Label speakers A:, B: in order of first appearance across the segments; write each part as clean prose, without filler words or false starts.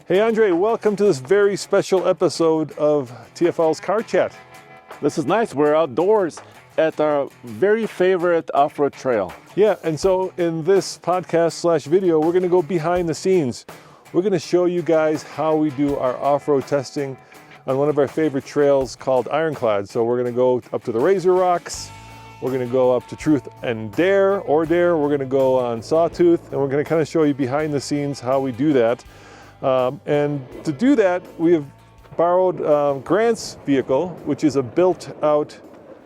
A: Hey Andre, welcome to this very special episode of TFL's Car Chat.
B: This is nice. We're outdoors at our very favorite off-road trail.
A: Yeah, and so in this podcast/video, we're going to go behind the scenes. We're going to show you guys how we do our off-road testing on one of our favorite trails called Ironclad. So we're going to go up to the Razor Rocks. We're going to go up to Truth and Dare. We're going to go on Sawtooth, and we're going to kind of show you behind the scenes how we do that. And to do that, we have borrowed Grant's vehicle, which is a built-out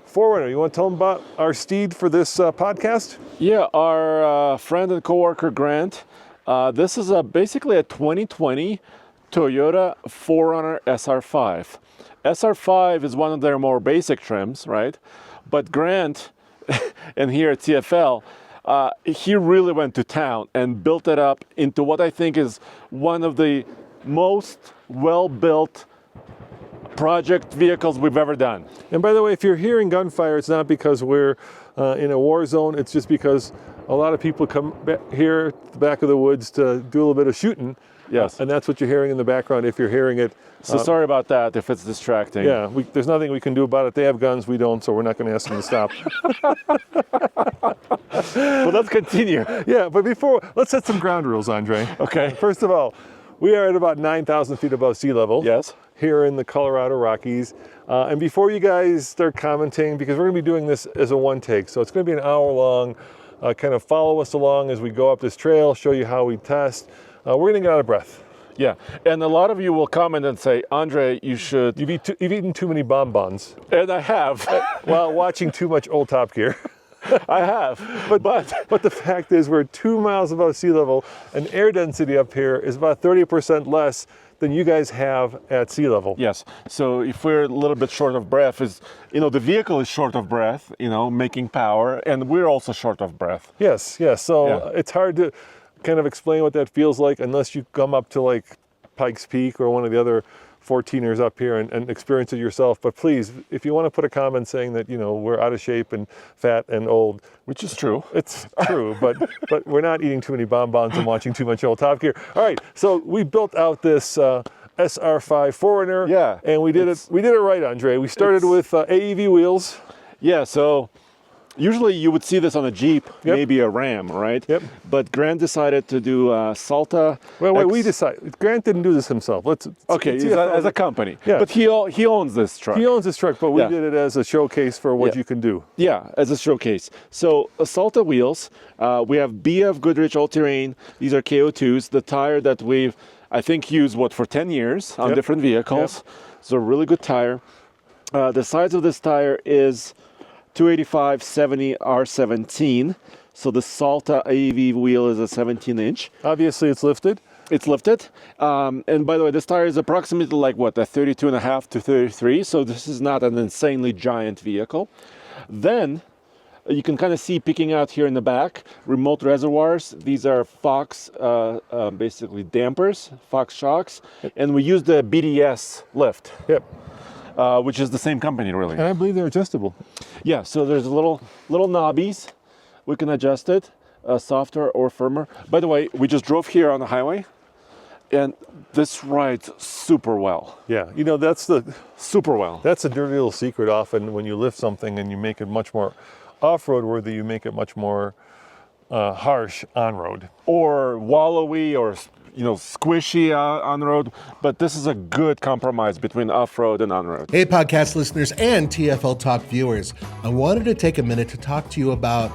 A: 4Runner. You want to tell them about our steed for this podcast?
B: Yeah, our friend and coworker Grant. This is basically a 2020 Toyota 4Runner SR5. SR5 is one of their more basic trims, right? But Grant, and here at TFL, he really went to town and built it up into what I think is one of the most well-built project vehicles we've ever done.
A: And by the way, if you're hearing gunfire, it's not because we're in a war zone. It's just because a lot of people come here at the back of the woods to do a little bit of shooting.
B: Yes.
A: And that's what you're hearing in the background if you're hearing it.
B: So sorry about that if it's distracting.
A: Yeah, there's nothing we can do about it. They have guns, we don't, so we're not going to ask them to stop.
B: Well, let's continue.
A: Yeah, but let's set some ground rules, Andre.
B: Okay.
A: First of all, we are at about 9,000 feet above sea level.
B: Yes.
A: Here in the Colorado Rockies. And before you guys start commenting, because we're going to be doing this as a one take, so it's going to be an hour long, kind of follow us along as we go up this trail, show you how we test. We're going to get out of breath.
B: Yeah, and a lot of you will comment and say, Andre, you've
A: eaten too many bonbons.
B: And I have.
A: While watching too much old Top Gear.
B: I have.
A: But the fact is we're 2 miles above sea level, and air density up here is about 30% less than you guys have at sea level.
B: Yes, so if we're a little bit short of breath, the vehicle is short of breath, making power, and we're also short of breath.
A: Yes, so It's hard to kind of explain what that feels like unless you come up to like Pikes Peak or one of the other 14ers up here and experience it yourself. But please, if you want to put a comment saying that, we're out of shape and fat and old.
B: Which is true.
A: It's true, but we're not eating too many bonbons and watching too much old Top Gear. All right, so we built out this SR5 4Runner.
B: Yeah.
A: And we did it right, Andre. We started with AEV wheels.
B: Yeah, so usually you would see this on a Jeep, maybe a Ram, right?
A: Yep.
B: But Grant decided to do Salta.
A: Well, wait, we decided. Grant didn't do this himself.
B: As a company.
A: Yeah.
B: But he owns this truck.
A: He owns this truck, but we did it as a showcase for what you can do.
B: Yeah, as a showcase. So Salta wheels, we have BF Goodrich All-Terrain. These are KO2s, the tire that we've, I think, used, for 10 years on different vehicles. Yep. So really good tire. The size of this tire is 285/70 R17. So the Salta AEV wheel is a 17-inch.
A: Obviously, it's lifted.
B: It's lifted. And by the way, this tire is approximately a 32.5 to 33. So this is not an insanely giant vehicle. Then you can kind of see peeking out here in the back, remote reservoirs. These are Fox, basically dampers, Fox shocks. And we use the BDS lift.
A: Yep.
B: Which is the same company, really.
A: And I believe they're adjustable.
B: Yeah, so there's little knobbies. We can adjust it, softer or firmer. By the way, we just drove here on the highway, and this rides super well.
A: Yeah,
B: super well.
A: That's a dirty little secret. Often when you lift something and you make it much more off-road worthy, you make it much more harsh on-road.
B: Or wallowy or squishy on the road, but this is a good compromise between off-road and on-road.
C: Hey, podcast listeners and TFL Talk viewers. I wanted to take a minute to talk to you about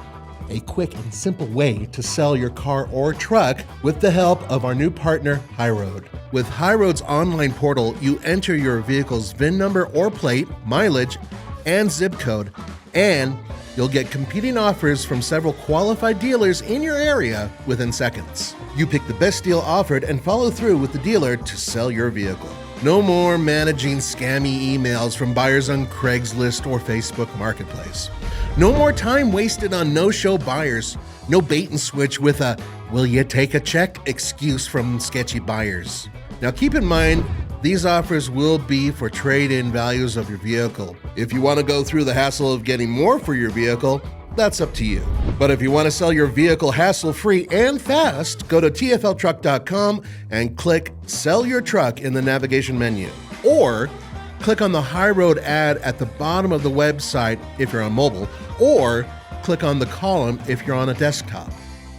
C: a quick and simple way to sell your car or truck with the help of our new partner, HighRoad. With HighRoad's online portal, you enter your vehicle's VIN number or plate, mileage, and zip code, and you'll get competing offers from several qualified dealers in your area within seconds. You pick the best deal offered and follow through with the dealer to sell your vehicle. No more managing scammy emails from buyers on Craigslist or Facebook Marketplace. No more time wasted on no-show buyers. No bait and switch with a "will you take a check" excuse from sketchy buyers. Now keep in mind, these offers will be for trade-in values of your vehicle. If you want to go through the hassle of getting more for your vehicle, That's up to you. But if you want to sell your vehicle hassle-free and fast, go to tfltruck.com and click Sell Your Truck in the navigation menu. Or click on the HighRoad ad at the bottom of the website if you're on mobile, or click on the column if you're on a desktop.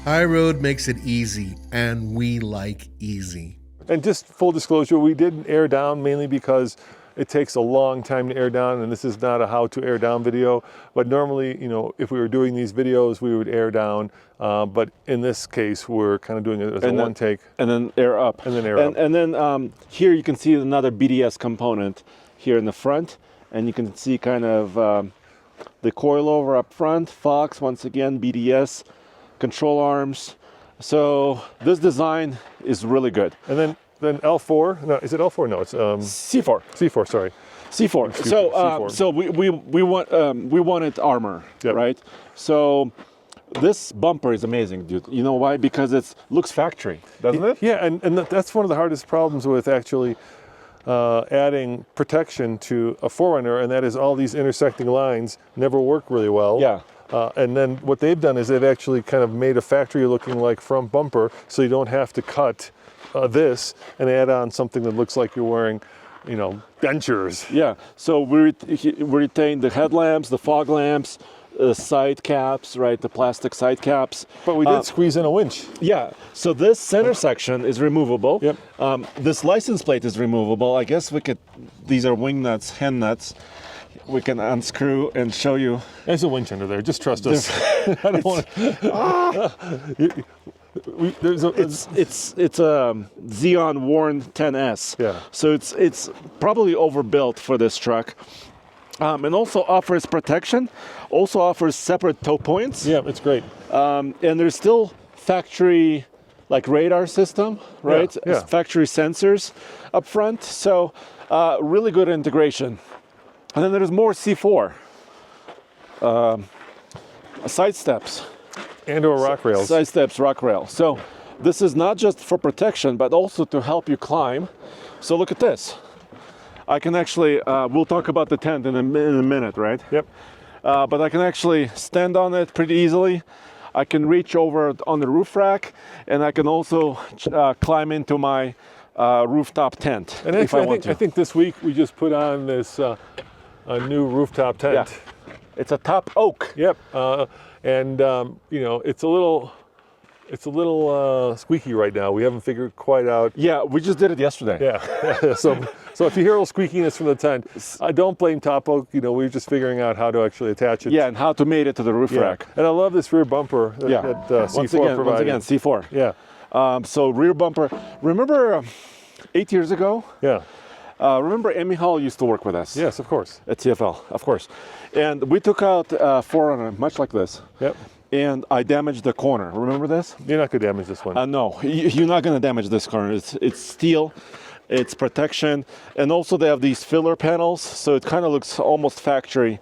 C: HighRoad makes it easy, and we like easy.
A: And just full disclosure, we didn't air down mainly because it takes a long time to air down, and this is not a how to air down video. But normally, you know, if we were doing these videos, we would air down. But in this case, we're kind of doing it as a one take.
B: And then air up.
A: And then air up.
B: And then here you can see another BDS component here in the front. And you can see kind of the coilover up front, Fox, once again, BDS, control arms. So this design is really good.
A: And then L4, no, is it L4? No, it's
B: C4.
A: C4, sorry.
B: C4. So
A: C4.
B: so we wanted armor,
A: Yep.
B: right? So this bumper is amazing, dude. You know why? Because it looks factory, doesn't it?
A: Yeah, and that's one of the hardest problems with actually adding protection to a 4Runner, and that is all these intersecting lines never work really well.
B: Yeah.
A: And then what they've done is they've actually kind of made a factory-looking like front bumper, so you don't have to cut this and add on something that looks like you're wearing, you know, dentures.
B: Yeah. So we retain the headlamps, the fog lamps, side caps, right? The plastic side caps.
A: But we did squeeze in a winch.
B: Yeah. So this center section is removable.
A: Yep.
B: This license plate is removable. I guess we could. These are wing nuts, hen nuts. We can unscrew and show you.
A: There's a winch under there. Just trust us. I don't want to.
B: It's a Xeon Warn 10S.
A: Yeah.
B: So it's probably overbuilt for this truck, and also offers protection. Also offers separate tow points.
A: Yeah, it's great.
B: And there's still factory like radar system, right?
A: Yeah.
B: Factory sensors up front. So really good integration. And then there's more C4 side steps.
A: And/or rock rails.
B: Side steps, rock rail. So this is not just for protection, but also to help you climb. So look at this. I can actually, we'll talk about the tent in a minute, right?
A: Yep.
B: But I can actually stand on it pretty easily. I can reach over on the roof rack, and I can also climb into my rooftop tent
A: And
B: if I
A: actually,
B: want to.
A: I think this week we just put on this a new rooftop tent.
B: Yeah. It's a top oak.
A: Yep. And you know, it's a little squeaky right now. We haven't figured quite out.
B: Yeah, we just did it yesterday.
A: Yeah. So if you hear a little squeakiness from the tent, I don't blame Top Oak. You know, we're just figuring out how to actually attach it.
B: Yeah, and how to mate it to the roof
A: Yeah.
B: rack.
A: And I love this rear bumper that,
B: Yeah.
A: that C4
B: Once again,
A: provided.
B: C4.
A: Yeah.
B: So rear bumper. Remember 8 years ago?
A: Yeah.
B: Remember Emmy Hall used to work with us?
A: Yes, of course.
B: At TFL, of course. And we took out 4Runner, much like this.
A: Yep.
B: And I damaged the corner. Remember this?
A: You're not going to damage this one.
B: No, you're not going to damage this corner. It's steel, it's protection, and also they have these filler panels, so it kind of looks almost factory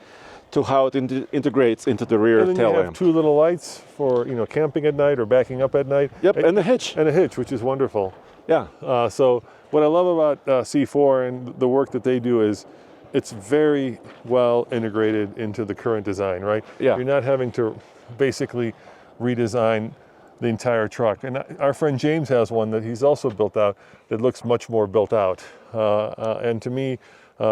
B: to how it integrates into the rear
A: and then
B: tail
A: you have
B: lamp.
A: two little lights for, you know, camping at night or backing up at night.
B: Yep, and the hitch.
A: And a hitch, which is wonderful.
B: Yeah.
A: So what I love about C4 and the work that they do is it's very well integrated into the current design, right?
B: Yeah.
A: You're not having to basically redesign the entire truck. And our friend James has one that he's also built out that looks much more built out. And to me,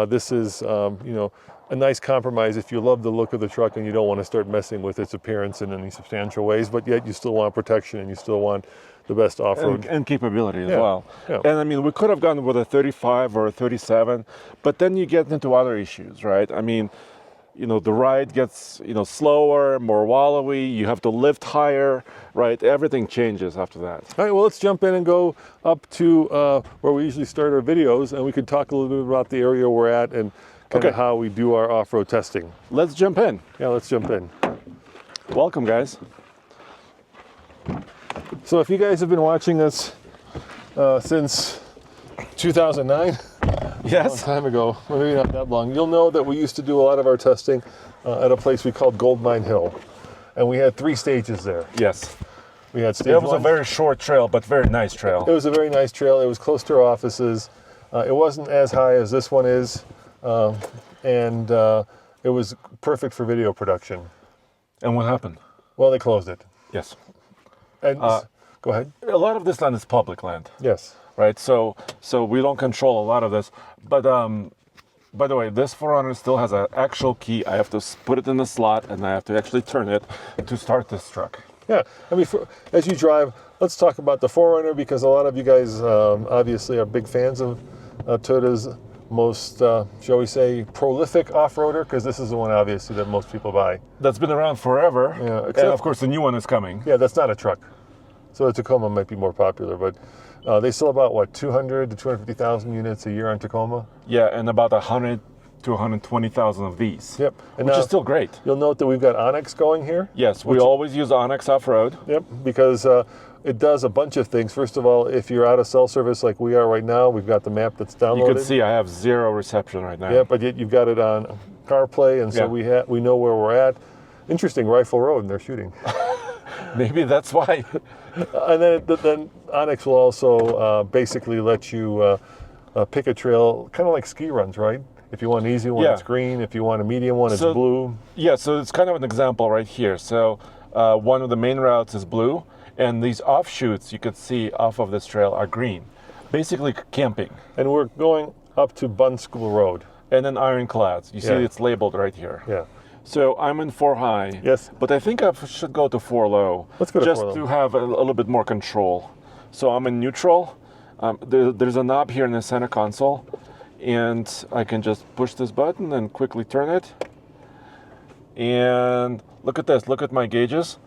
A: this is, you know, a nice compromise if you love the look of the truck and you don't want to start messing with its appearance in any substantial ways, but yet you still want protection and you still want the best off-road.
B: And capability as
A: Yeah,
B: well.
A: yeah.
B: And I mean, we could have gone with a 35 or a 37, but then you get into other issues, right? I mean, you know, the ride gets, you know, slower, more wallowy, you have to lift higher, right? Everything changes after that.
A: All right, well, let's jump in and go up to where we usually start our videos, and we can talk a little bit about the area we're at and kind of how we do our off-road testing.
B: Let's jump in.
A: Yeah, let's jump in.
B: Welcome, guys.
A: So if you guys have been watching us since 2009, a long time ago, or maybe not that long, you'll know that we used to do a lot of our testing at a place we called Goldmine Hill. And we had 3 stages there.
B: Yes.
A: We had stage
B: It was
A: one.
B: a very short trail, but very nice trail.
A: It was a very nice trail. It was close to our offices. It wasn't as high as this one is. And it was perfect for video production.
B: And what happened?
A: Well, they closed it.
B: Yes.
A: And go ahead.
B: A lot of this land is public land,
A: Yes.
B: right? So we don't control a lot of this. But by the way, this 4Runner still has an actual key. I have to put it in the slot, and I have to actually turn it to start this truck.
A: Yeah. I mean, as you drive, let's talk about the 4Runner, because a lot of you guys obviously are big fans of Toyota's most, shall we say, prolific off-roader, because this is the one obviously that most people buy.
B: That's been around forever.
A: Yeah,
B: And of course, the new one is coming.
A: Yeah, that's not a truck. So the Tacoma might be more popular, but they sell about, what, 200 to 250,000 units a year on Tacoma?
B: Yeah, and about 100 to 120,000 of these.
A: Yep. And
B: which
A: now,
B: is still great.
A: You'll note that we've got Onyx going here.
B: Yes, we always use Onyx off-road.
A: Yep, because it does a bunch of things. First of all, if you're out of cell service like we are right now, we've got the map that's downloaded.
B: You can see I have 0 reception right now.
A: Yeah, but yet you've got it on CarPlay, and so we know where we're at. Interesting, Rifle Road, and they're shooting.
B: Maybe that's why.
A: And then Onyx will also basically let you pick a trail, kind of like ski runs, right? If you want an easy one, it's green. If you want a medium one, it's blue.
B: Yeah, so it's kind of an example right here. So one of the main routes is blue, and these offshoots you could see off of this trail are green. Basically camping.
A: And we're going up to Bun School Road.
B: And then ironclads. You see it's labeled right here.
A: Yeah.
B: So I'm in 4 high.
A: Yes.
B: But I think I should go to 4 low.
A: Let's go to 4 low.
B: Just to have a little bit more control. So I'm in neutral. There's a knob here in the center console, and I can just push this button and quickly turn it. And look at this. Look at my gauges.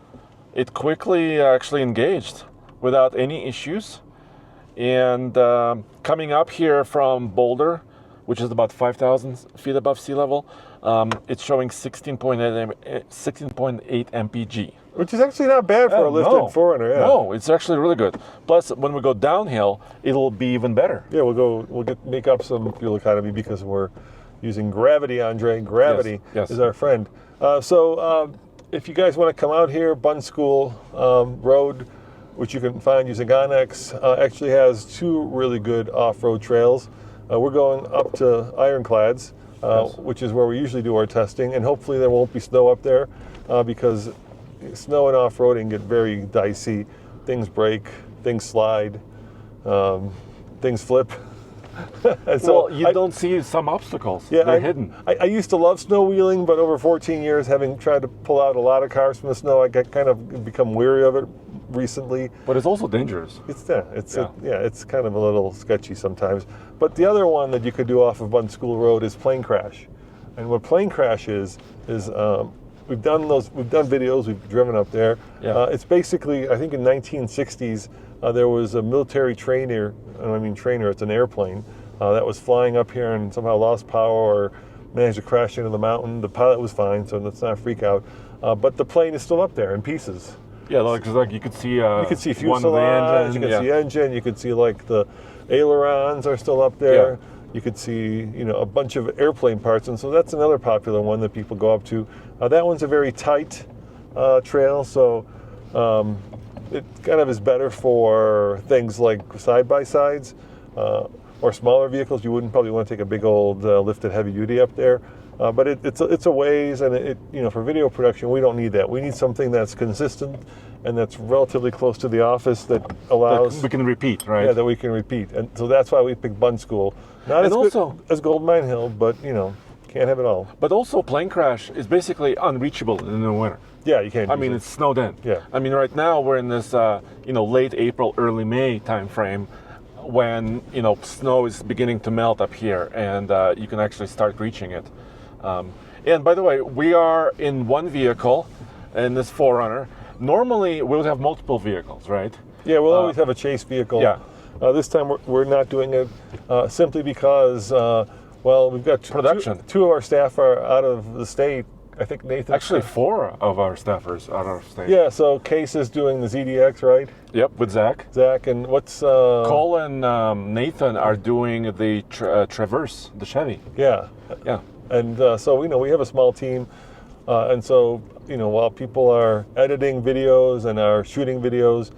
B: It quickly actually engaged without any issues. And coming up here from Boulder, which is about 5,000 feet above sea level, it's showing 16.8 mpg.
A: Which is actually not bad for a lifted 4Runner. Yeah.
B: No, it's actually really good. Plus, when we go downhill, it'll be even better.
A: Yeah, we'll make up some fuel economy because we're using gravity, Andre. Gravity is our friend. So if you guys want to come out here, Bun School Road, which you can find using Onyx, actually has 2 really good off-road trails. We're going up to Ironclads, which is where we usually do our testing, and hopefully there won't be snow up there because snow and off-roading get very dicey. Things break, things slide, things flip. And so
B: you don't see some obstacles.
A: Yeah,
B: they're hidden.
A: I used to love snow wheeling, but over 14 years, having tried to pull out a lot of cars from the snow, I got kind of become weary of it recently.
B: But it's also dangerous.
A: It's kind of a little sketchy sometimes. But the other one that you could do off of Bun School Road is plane crash. And what plane crash is we've done videos, we've driven up there.
B: Yeah.
A: It's basically, I think in 1960s, there was a military trainer, it's an airplane, that was flying up here and somehow lost power or managed to crash into the mountain. The pilot was fine, so let's not freak out. But the plane is still up there in pieces.
B: Yeah, like you could see
A: fuselage, you could see engine, you could see like the ailerons are still up there. Yeah. You could see, a bunch of airplane parts, and so that's another popular one that people go up to. That one's a very tight trail, so it kind of is better for things like side-by-sides or smaller vehicles. You wouldn't probably want to take a big old lifted heavy duty up there. But it's a ways, and for video production, we don't need that. We need something that's consistent and that's relatively close to the office that allows...
B: we can repeat, right?
A: Yeah, that we can repeat. And so that's why we picked Bun School. Not as good as Gold Mine Hill, but, can't have it all.
B: But also, plane crash is basically unreachable in the winter.
A: Yeah, you can't.
B: It's snowed in.
A: Yeah.
B: Right now we're in this, late April, early May time frame when, snow is beginning to melt up here, and you can actually start reaching it. And by the way, we are in one vehicle in this 4Runner. Normally, we would have multiple vehicles, right?
A: Yeah, we'll always have a chase vehicle.
B: Yeah.
A: This time we're not doing it simply because, we've got
B: production.
A: Two of our staff are out of the state. I think Nathan.
B: Actually, 4 of our staffers out of state.
A: Yeah, so Case is doing the ZDX, right?
B: Yep, with Zach.
A: And what's...
B: Cole and Nathan are doing the Traverse, the Chevy.
A: Yeah.
B: Yeah.
A: And so, we have a small team. And so, while people are editing videos and are shooting videos,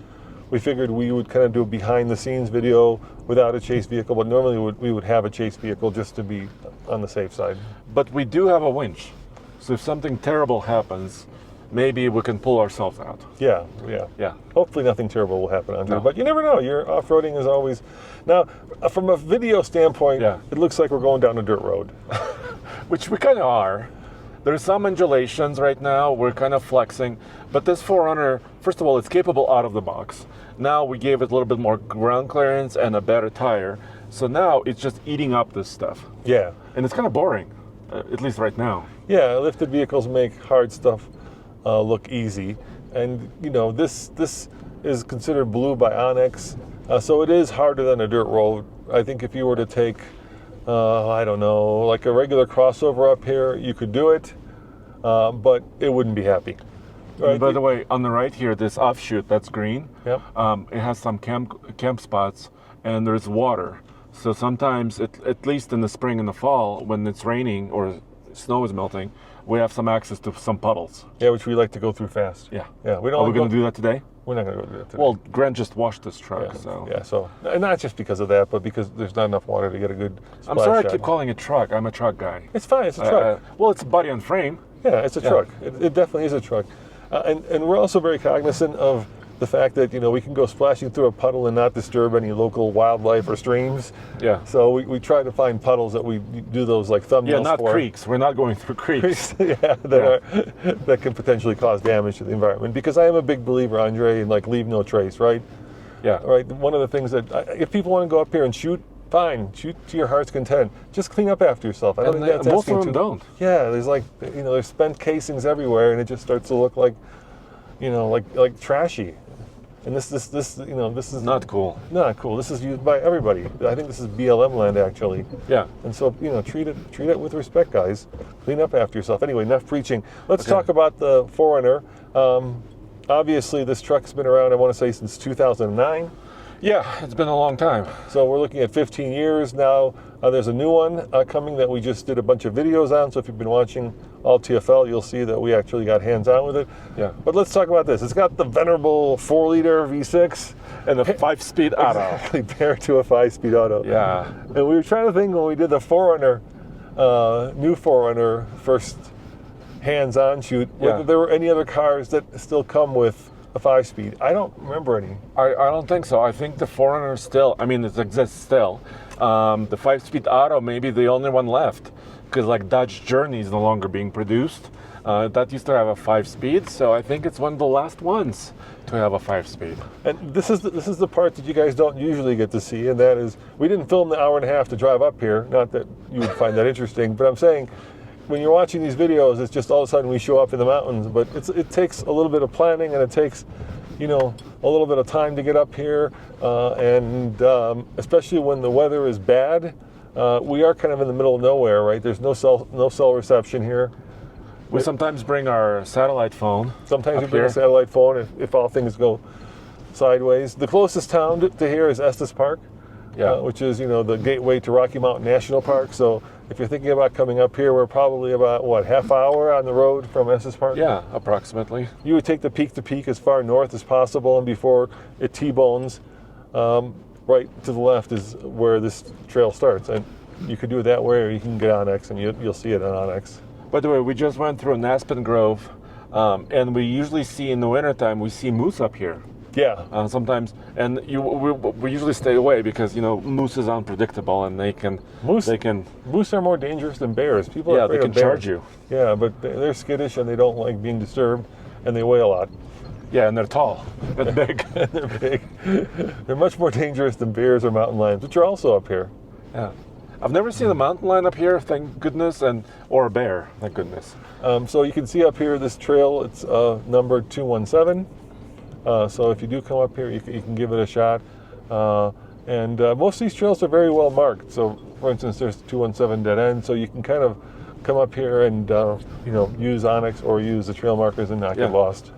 A: we figured we would kind of do a behind-the-scenes video without a chase vehicle, but normally we would have a chase vehicle just to be on the safe side.
B: But we do have a winch. So if something terrible happens, maybe we can pull ourselves out.
A: Yeah. Hopefully nothing terrible will happen, Andre.
B: No.
A: But you never know. Your off-roading is always... Now, from a video standpoint, it looks like we're going down a dirt road.
B: Which we kind of are. There's some undulations right now. We're kind of flexing. But this 4Runner, first of all, it's capable out of the box. Now we gave it a little bit more ground clearance and a better tire. So now it's just eating up this stuff.
A: Yeah.
B: And it's kind of boring, at least right now.
A: Yeah, lifted vehicles make hard stuff look easy. And, you know, this is considered blue by Onyx. So it is harder than a dirt road. I think if you were to take, I don't know, like a regular crossover up here, you could do it, but it wouldn't be happy. Right?
B: By the way, on the right here, this offshoot, that's green.
A: Yep.
B: It has some camp spots, and there's water. So sometimes, at least in the spring and the fall, when it's raining or snow is melting, we have some access to some puddles.
A: Yeah, which we like to go through fast.
B: Yeah.
A: We don't.
B: Are we going to do that today?
A: We're not going to go do that today.
B: Well, Grant just washed this truck,
A: yeah.
B: so.
A: Yeah, so and not just because of that, but because there's not enough water to get a good splash
B: I'm sorry
A: shot.
B: I keep calling it truck. I'm a truck guy.
A: It's fine. It's a truck.
B: Well, it's body on frame.
A: Yeah, it's a truck. It definitely is a truck. And we're also very cognizant of the fact that, you know, we can go splashing through a puddle and not disturb any local wildlife or streams.
B: Yeah.
A: So we try to find puddles that we do those like thumbnails
B: Yeah, not
A: for.
B: creeks. We're not going through creeks.
A: That can potentially cause damage to the environment. Because I am a big believer, Andre, in like leave no trace, right?
B: Yeah.
A: Right. One of the things that if people want to go up here and shoot, fine, shoot to your heart's content. Just clean up after yourself. I don't think that's
B: most
A: asking
B: of them don't.
A: Yeah, there's like, you know, there's spent casings everywhere, and it just starts to look like, you know, like trashy. And this, you know, this is
B: Not cool.
A: Not cool. This is used by everybody. I think this is BLM land actually.
B: Yeah.
A: And so, you know, treat it with respect, guys. Clean up after yourself. Anyway, enough preaching. Let's talk about the 4Runner. Obviously, this truck's been around, I want to say, since 2009.
B: Yeah, it's been a long time.
A: So we're looking at 15 years now. There's a new one coming that we just did a bunch of videos on. So if you've been watching all TFL, you'll see that we actually got hands-on with it.
B: Yeah.
A: But let's talk about this. It's got the venerable 4-liter V6
B: And a 5-speed auto.
A: Exactly, paired to a 5-speed auto.
B: Yeah.
A: And we were trying to think when we did the 4Runner, new 4Runner first hands-on shoot, whether there were any other cars that still come with a 5-speed. I don't remember any.
B: I don't think so. I think the 4Runner still, I mean, it exists still. The 5-speed auto may be the only one left, because like Dodge Journey is no longer being produced. That used to have a 5-speed, so I think it's one of the last ones to have a 5-speed.
A: And this is the part that you guys don't usually get to see, and that is, we didn't film the hour and a half to drive up here. Not that you would find that interesting, but I'm saying, when you're watching these videos, it's just all of a sudden we show up in the mountains, but it takes a little bit of planning, and it takes, you know, a little bit of time to get up here, and especially when the weather is bad. We are kind of in the middle of nowhere, right? There's no cell reception here.
B: We sometimes bring our satellite phone.
A: Sometimes we bring a satellite phone if all things go sideways. The closest town to here is Estes Park, which is, you know, the gateway to Rocky Mountain National Park. So if you're thinking about coming up here, we're probably about, what, half hour on the road from Estes Park?
B: Yeah, approximately.
A: You would take the peak to peak as far north as possible, and before it T-bones, right to the left is where this trail starts. And you could do it that way, or you can get Onyx, and you'll see it on Onyx.
B: By the way, we just went through an aspen grove, and we usually see in the wintertime, we see moose up here.
A: Yeah.
B: Sometimes, and we usually stay away because, you know, moose is unpredictable, and moose
A: are more dangerous than bears. People are afraid
B: they can
A: of bears.
B: charge you.
A: Yeah, but they're skittish and they don't like being disturbed, and they weigh a lot.
B: Yeah, and they're tall and big.
A: They're big. They're much more dangerous than bears or mountain lions, which are also up here.
B: Yeah. I've never seen a mountain lion up here, thank goodness, or a bear, thank goodness.
A: So you can see up here this trail, it's number 217. So if you do come up here, you can give it a shot. And most of these trails are very well marked. So for instance, there's 217 dead end, so you can kind of come up here and you know, use Onyx or use the trail markers and not get lost.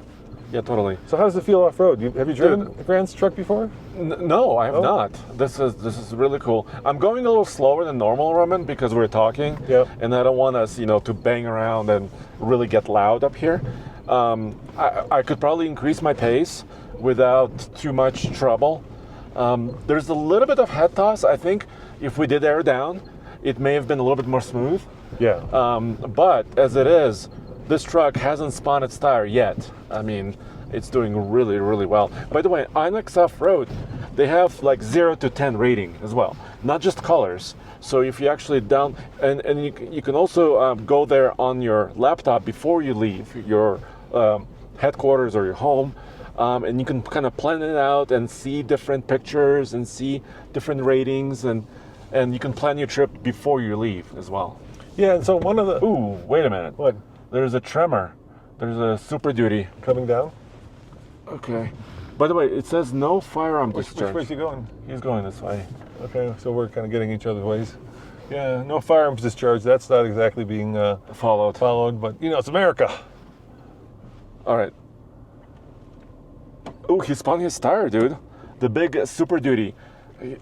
B: Yeah, totally.
A: So how does it feel off-road? Have you driven Grant's truck before?
B: No, I have not. This is really cool. I'm going a little slower than normal, Roman, because we're talking.
A: Yeah.
B: And I don't want us, you know, to bang around and really get loud up here. I could probably increase my pace without too much trouble. There's a little bit of head toss. I think if we did air down, it may have been a little bit more smooth.
A: Yeah.
B: But as it is, this truck hasn't spun its tire yet. I mean, it's doing really, really well. By the way, Inex Offroad, they have like 0 to 10 rating as well, not just colors. So if you actually and you can also go there on your laptop before you leave your headquarters or your home, and you can kind of plan it out and see different pictures and see different ratings, and you can plan your trip before you leave as well.
A: Yeah, and so one of the...
B: Ooh, wait a minute.
A: What?
B: There's a tremor. There's a Super Duty.
A: Coming down?
B: Okay. By the way, it says no firearm discharge.
A: Which way is he going?
B: He's going this way.
A: Okay, so we're kind of getting each other's ways. Yeah, no firearms discharge. That's not exactly being followed, but it's America.
B: All right. Oh, he spun his tire, dude. The big Super Duty.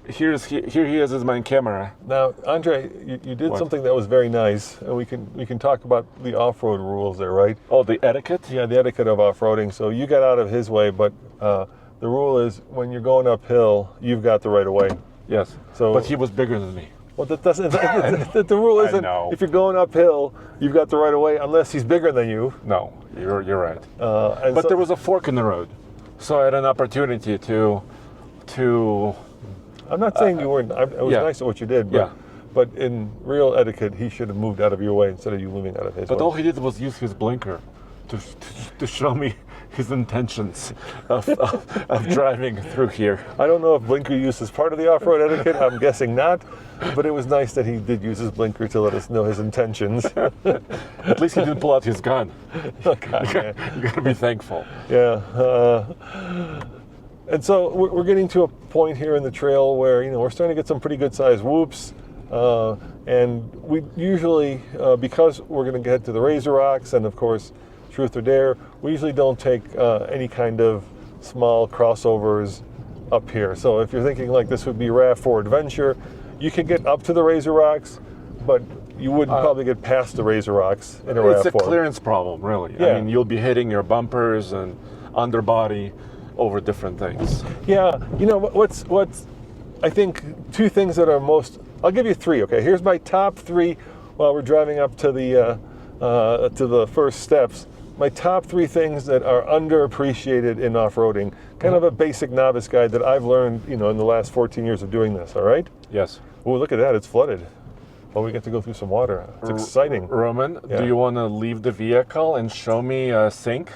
B: Here he is as my camera.
A: Now, Andre, you did something that was very nice, and we can talk about the off-road rules there, right?
B: Oh, the etiquette?
A: Yeah, the etiquette of off-roading. So you got out of his way, but the rule is when you're going uphill, you've got the right of way.
B: Yes.
A: So,
B: but he was bigger than me.
A: Well, that doesn't. The rule isn't if you're going uphill, you've got the right of way unless he's bigger than you.
B: No, you're right. But there was a fork in the road, so I had an opportunity to.
A: I'm not saying you weren't. It was nice at what you did, but in real etiquette, he should have moved out of your way instead of you moving out of his way.
B: But all he did was use his blinker to show me his intentions of driving through here.
A: I don't know if blinker use is part of the off-road etiquette. I'm guessing not, but it was nice that he did use his blinker to let us know his intentions.
B: At least he didn't pull out his gun.
A: Oh, God,
B: you gotta be thankful.
A: Yeah. And so we're getting to a point here in the trail where we're starting to get some pretty good sized whoops, and we usually, because we're going to get to the Razor Rocks and of course Truth or Dare, we usually don't take any kind of small crossovers up here. So if you're thinking like this would be RAV4 Adventure, you can get up to the Razor Rocks, but you wouldn't probably get past the Razor Rocks in a RAV4.
B: It's a clearance problem, really.
A: Yeah.
B: I mean, you'll be hitting your bumpers and underbody over different things.
A: Yeah, what's I think two things that are most. I'll give you three. Okay, here's my top three. While we're driving up to the first steps, my top three things that are underappreciated in off-roading. Kind of a basic novice guide that I've learned, in the last 14 years of doing this. All right.
B: Yes.
A: Oh, look at that! It's flooded. Well, we get to go through some water. It's exciting.
B: Roman, do you want to leave the vehicle and show me a sink?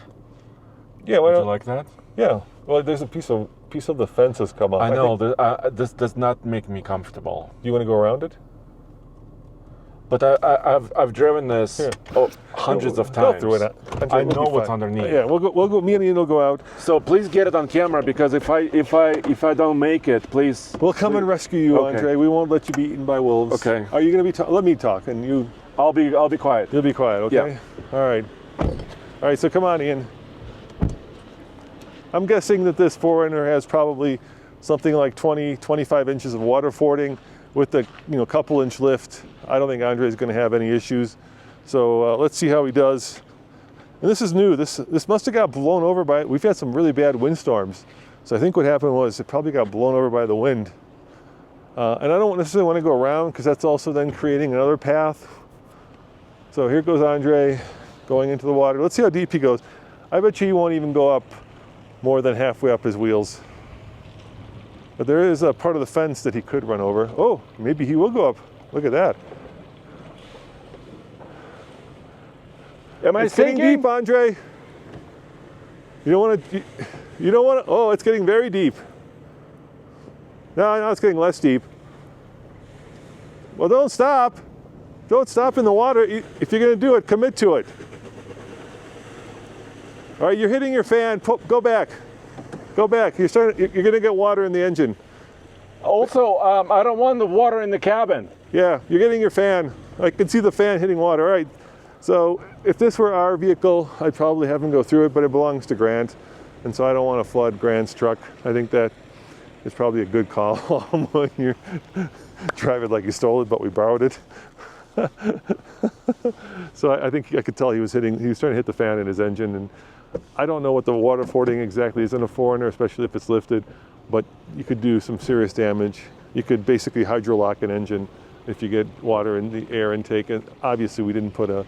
A: Yeah.
B: Would you like that?
A: Yeah. Well, there's a piece of the fence has come off.
B: I know. This does not make me comfortable.
A: Do you want to go around it?
B: But I've driven this hundreds of times.
A: Go through it.
B: I know what's underneath.
A: Yeah, we'll go. Me and Ian will go out.
B: So please get it on camera, because if I don't make it, please.
A: We'll come and rescue you,
B: Okay.
A: Andre. We won't let you be eaten by wolves.
B: Okay.
A: Are you going to be? Let me talk, and you.
B: I'll be quiet.
A: You'll be quiet. Okay.
B: Yeah.
A: All right. So come on, Ian. I'm guessing that this 4Runner has probably something like 20, 25 inches of water fording with the couple inch lift. I don't think Andre's going to have any issues. So let's see how he does. And this is new. This must have got blown over by. We've had some really bad windstorms. So I think what happened was it probably got blown over by the wind. And I don't necessarily want to go around because that's also then creating another path. So here goes Andre going into the water. Let's see how deep he goes. I bet you he won't even go up more than halfway up his wheels. But there is a part of the fence that he could run over. Oh, maybe he will go up. Look at that.
B: Am I
A: It's getting
B: sinking?
A: deep, Andre. You don't want to. Oh, it's getting very deep. No, it's getting less deep. Well, don't stop. Don't stop in the water. If you're going to do it, commit to it. All right, you're hitting your fan. Go back. Go back. You're going to get water in the engine.
B: Also, I don't want the water in the cabin.
A: Yeah, you're getting your fan. I can see the fan hitting water. All right. So if this were our vehicle, I'd probably have him go through it, but it belongs to Grant. And so I don't want to flood Grant's truck. I think that is probably a good call when you drive it like you stole it, but we borrowed it. So I think I could tell he was trying to hit the fan in his engine. And I don't know what the water fording exactly is in a 4Runner, especially if it's lifted, but you could do some serious damage. You could basically hydrolock an engine if you get water in the air intake. And obviously we didn't put a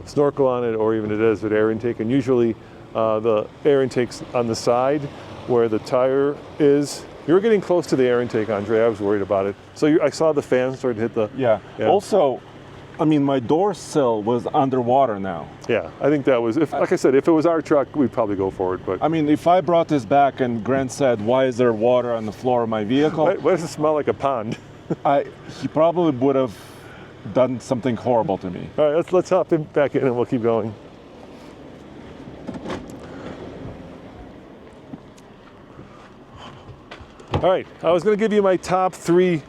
A: snorkel on it, or even a desert air intake. And usually the air intake's on the side where the tire is. You were getting close to the air intake, Andre. I was worried about it. So I saw the fan start to hit the...
B: Yeah. Also, I mean, my door sill was underwater now.
A: Yeah, I think that was, like I said, if it was our truck, we'd probably go for it. But
B: I mean, if I brought this back and Grant said, why is there water on the floor of my vehicle?
A: Why does it smell like a pond?
B: He probably would have done something horrible to me.
A: All right, let's hop back in and we'll keep going. All right, I was going to give you my top 3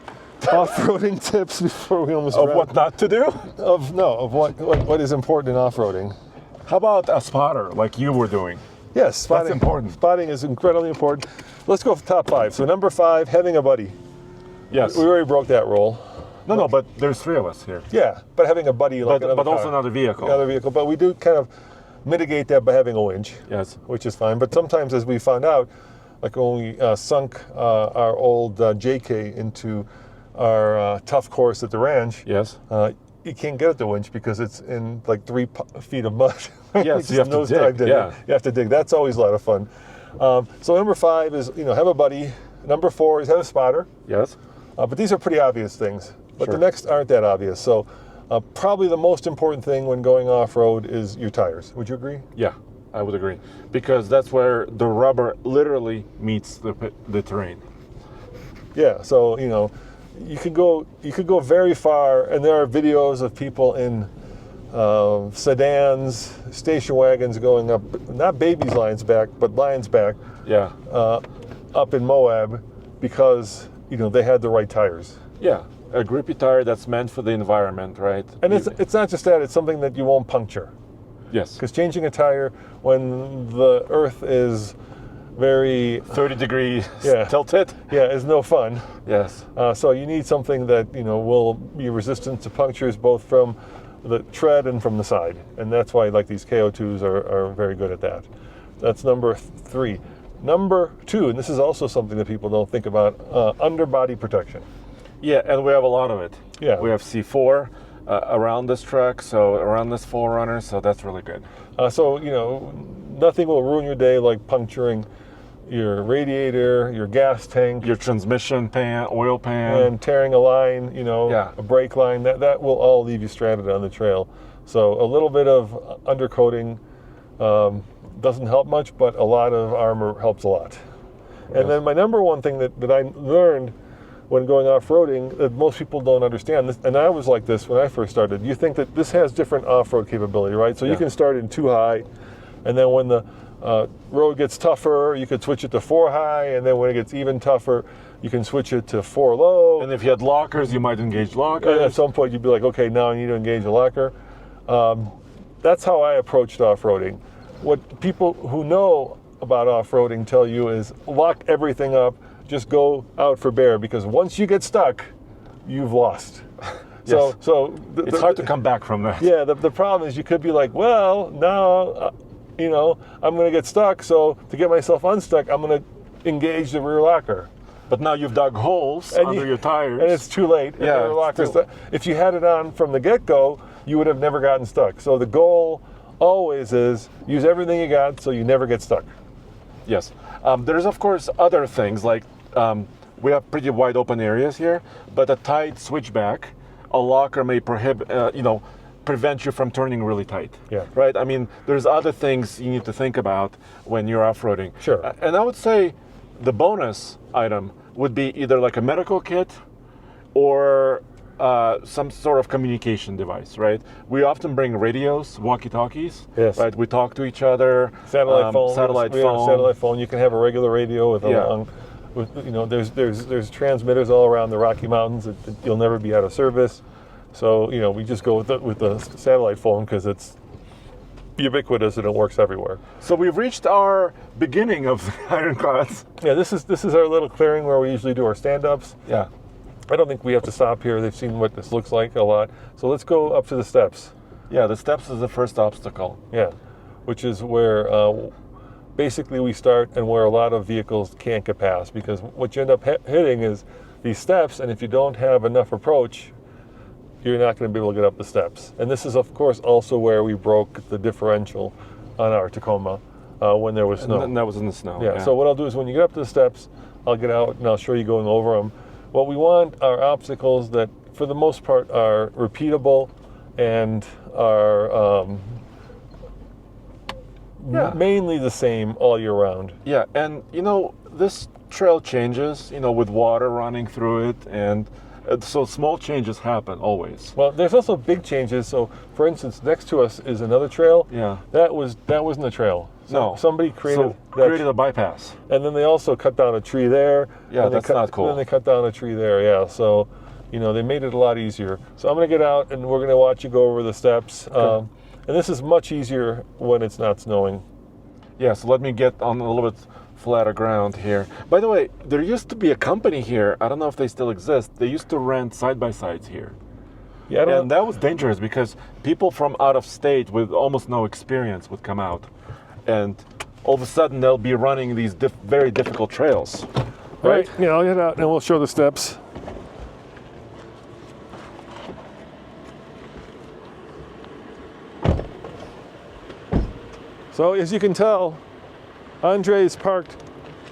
A: off-roading tips before we almost
B: Of what not to do?
A: Of what is important in off-roading.
B: How about a spotter like you were doing?
A: Yes, spotting.
B: That's important.
A: Spotting is incredibly important. Let's go for top 5. So number 5, having a buddy.
B: Yes.
A: We already broke that rule.
B: No, but there's 3 of us here.
A: Yeah, but having a buddy like another
B: but also
A: car,
B: another vehicle.
A: Another vehicle. But we do kind of mitigate that by having a winch.
B: Yes.
A: Which is fine. But sometimes, as we found out, like when we sunk our old JK into our tough course at the ranch.
B: Yes.
A: You can't get at the winch because it's in like 3 feet of mud.
B: Yes, you have to dig. Yeah.
A: You have to dig. That's always a lot of fun. So number 5 is, have a buddy. Number 4 is have a spotter.
B: Yes.
A: But these are pretty obvious things. But
B: Sure.
A: the next aren't that obvious. So probably the most important thing when going off-road is your tires. Would you agree?
B: Yeah, I would agree. Because that's where the rubber literally meets the terrain.
A: Yeah, so you could go very far, and there are videos of people in sedans, station wagons going up, not babies Lions back, but Lions back,
B: Yeah.
A: up in Moab because they had the right tires.
B: Yeah. A grippy tire that's meant for the environment, right?
A: And it's not just that; it's something that you won't puncture.
B: Yes.
A: Because changing a tire when the earth is very
B: 30 degrees
A: Yeah.
B: tilted.
A: is no fun.
B: Yes.
A: So you need something that will be resistant to punctures both from the tread and from the side, and that's why these KO2s are very good at that. That's number 3. Number 2, and this is also something that people don't think about: underbody protection.
B: Yeah, and we have a lot of it.
A: Yeah.
B: We have C4 around this truck, so around this 4Runner, so that's really good.
A: So nothing will ruin your day like puncturing your radiator, your gas tank,
B: Your transmission pan, oil pan.
A: and tearing a line,
B: Yeah.
A: a brake line. That will all leave you stranded on the trail. So a little bit of undercoating doesn't help much, but a lot of armor helps a lot. And then my number 1 thing that I learned when going off-roading that most people don't understand, and I was like this when I first started, you think that this has different off-road capability, right? So you can start in 2 high, and then when the road gets tougher, you could switch it to 4 high, and then when it gets even tougher, you can switch it to 4 low.
B: And if you had lockers, you might engage lockers.
A: At some point, you'd be like, okay, now I need to engage a locker. That's how I approached off-roading. What people who know about off-roading tell you is lock everything up, just go out for bear, because once you get stuck, you've lost.
B: Yes.
A: So
B: It's hard to come back from that.
A: Yeah, the problem is you could be like, well, now, I'm going to get stuck, so to get myself unstuck, I'm going to engage the rear locker.
B: But now you've dug holes under your tires.
A: And it's too late.
B: Yeah,
A: The rear locker's if you had it on from the get-go, you would have never gotten stuck. So the goal always is use everything you got so you never get stuck.
B: Yes. There's, of course, other things like we have pretty wide open areas here, but a tight switchback, a locker may prevent you from turning really tight.
A: Yeah.
B: Right? I mean, there's other things you need to think about when you're off-roading.
A: Sure.
B: And I would say the bonus item would be either like a medical kit or some sort of communication device, right? We often bring radios, walkie-talkies.
A: Yes.
B: Right? We talk to each other.
A: Satellite phone.
B: Satellite
A: We have a
B: phone.
A: satellite phone. You can have a regular radio with a
B: Yeah.
A: long. There's transmitters all around the Rocky Mountains that you'll never be out of service. So we just go with the satellite phone because it's ubiquitous and it works everywhere.
B: So we've reached our beginning of the ironclads.
A: Yeah, this is our little clearing where we usually do our stand-ups.
B: Yeah.
A: I don't think we have to stop here. They've seen what this looks like a lot. So let's go up to the steps.
B: Yeah, the steps is the first obstacle.
A: Yeah, which is where basically we start and where a lot of vehicles can't get past, because what you end up hitting is these steps, and if you don't have enough approach, you're not going to be able to get up the steps. And this is, of course, also where we broke the differential on our Tacoma when there was snow.
B: And that was in the snow.
A: Yeah, so what I'll do is when you get up to the steps, I'll get out and I'll show you going over them. What we want are obstacles that, for the most part, are repeatable and are mainly the same all year round.
B: Yeah, and this trail changes, with water running through it, and so small changes happen always.
A: Well, there's also big changes. So, for instance, next to us is another trail.
B: Yeah.
A: That wasn't a trail. So
B: No.
A: somebody created
B: a bypass.
A: and then they also cut down a tree there.
B: Yeah, that's not cool.
A: Then they cut down a tree there. Yeah. So, they made it a lot easier. So I'm going to get out and we're going to watch you go over the steps.
B: Okay.
A: And this is much easier when it's not snowing.
B: Yeah. So let me get on a little bit flatter ground here. By the way, there used to be a company here. I don't know if they still exist. They used to rent side-by-sides here.
A: Yeah,
B: and that was dangerous because people from out of state with almost no experience would come out, and all of a sudden they'll be running these very difficult trails. Right?
A: Yeah, I'll get out and we'll show the steps. So as you can tell, Andre is parked